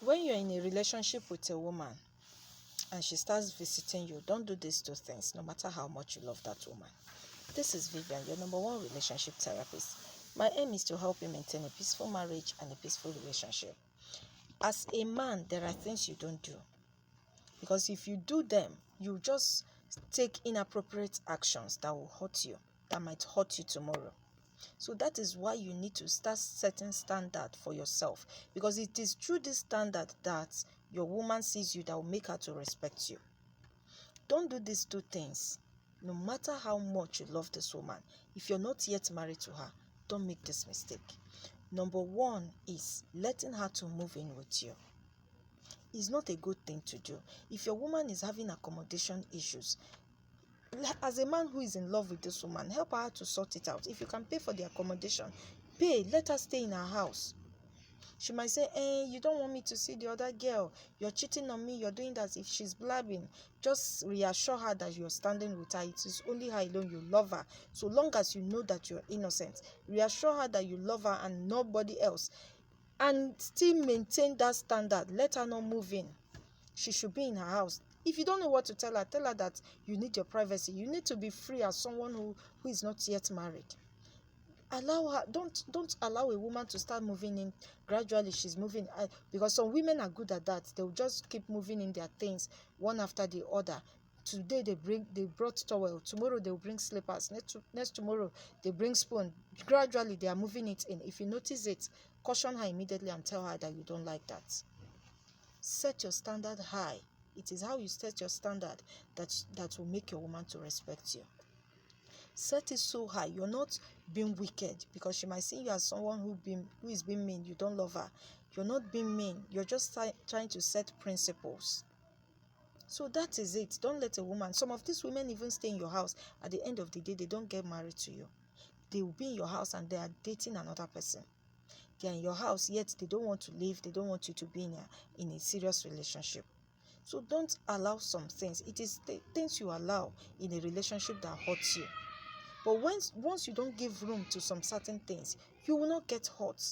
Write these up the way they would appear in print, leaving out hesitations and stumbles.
When you're in a relationship with a woman and she starts visiting you, don't do these two things, no matter how much you love that woman. This is Vivian, your number one relationship therapist. My aim is to help you maintain a peaceful marriage and a peaceful relationship. As a man, there are things you don't do. Because if you do them, you just take inappropriate actions that will hurt you, that might hurt you tomorrow. So that is why you need to start setting standard for yourself, because it is through this standard that your woman sees you that will make her to respect you. Don't do these two things. No matter how much you love this woman, if you're not yet married to her, don't make this mistake. Number one is letting her to move in with you. It's not a good thing to do. If your woman is having accommodation issues, as a man who is in love with this woman, help her to sort it out. If you can pay for the accommodation, pay. Let her stay in her house. She might say, you don't want me to see the other girl. You're cheating on me. You're doing that. If she's blabbing, just reassure her that you're standing with her. It is only her alone. You love her. So long as you know that you're innocent, reassure her that you love her and nobody else. And still maintain that standard. Let her not move in. She should be in her house. If you don't know what to tell her that you need your privacy. You need to be free as someone who is not yet married. Allow her. Don't allow a woman to start moving in gradually. She's moving, because some women are good at that. They'll just keep moving in their things one after the other. Today they brought towel. Tomorrow they'll bring slippers. Next tomorrow they bring spoon. Gradually they are moving it in. If you notice it, caution her immediately and tell her that you don't like that. Set your standard high. It is how you set your standard that will make your woman to respect you. Set it so high. You're not being wicked, because she might see you as someone who is being mean. You don't love her. You're not being mean. You're just trying to set principles. So that is it. Don't let a woman. Some of these women even stay in your house. At the end of the day, they don't get married to you. They will be in your house and they are dating another person. They are in your house, yet they don't want to leave. They don't want you to be in a serious relationship. So don't allow some things. It is things you allow in a relationship that hurts you. But once you don't give room to some certain things, you will not get hurt.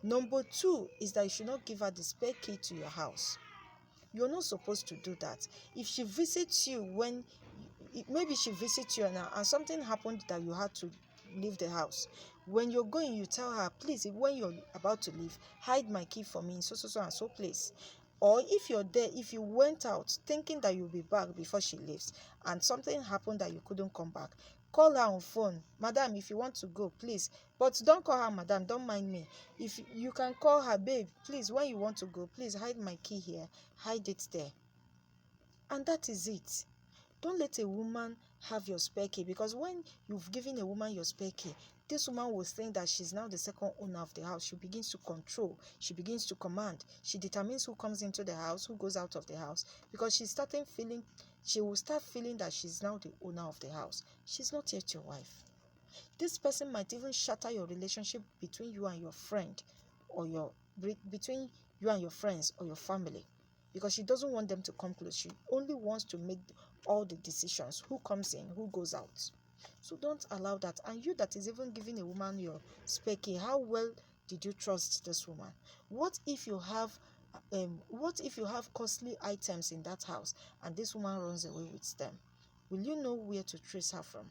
Number two is that you should not give her the spare key to your house. You're not supposed to do that. If she visits you maybe she visits you now and something happened that you had to leave the house. When you're going, you tell her, please, when you're about to leave, hide my key for me in so and so place. Or if you're there, if you went out thinking that you'll be back before she leaves and something happened that you couldn't come back, call her on phone. Madam, if you want to go, please. But don't call her madam, don't mind me. If you can call her, babe, please, when you want to go, please hide my key here. Hide it there. And that is it. Don't let a woman have your spare key, because when you've given a woman your spare key, this woman will think that she's now the second owner of the house. She begins to control. She begins to command. She determines who comes into the house, who goes out of the house, because she will start feeling that she's now the owner of the house. She's not yet your wife. This person might even shatter your relationship between you and your friend, or between you and your friends or your family, because she doesn't want them to come close. She only wants to make all the decisions, who comes in, who goes out. So don't allow that. And you that is even giving a woman your spare key, how well did you trust this woman? What if you have costly items in that house and this woman runs away with them? Will you know where to trace her from?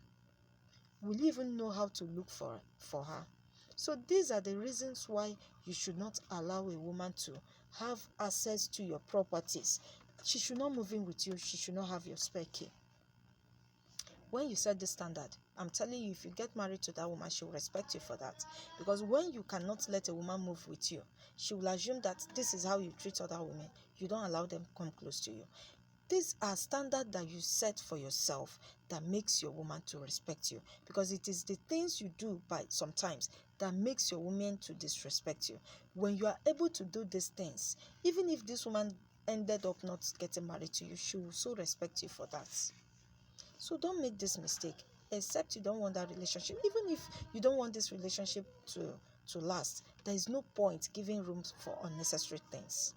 Will you even know how to look for her? So these are the reasons why you should not allow a woman to have access to your properties. She should not move in with you. She should not have your spare key. When you set the standard, I'm telling you, if you get married to that woman, she will respect you for that. Because when you cannot let a woman move with you, she will assume that this is how you treat other women. You don't allow them come close to you. These are standards that you set for yourself that makes your woman to respect you. Because it is the things you do sometimes that makes your woman to disrespect you. When you are able to do these things, even if this woman ended up not getting married to you, she will so respect you for that. So don't make this mistake, except you don't want that relationship. Even if you don't want this relationship to last, there is no point giving room for unnecessary things.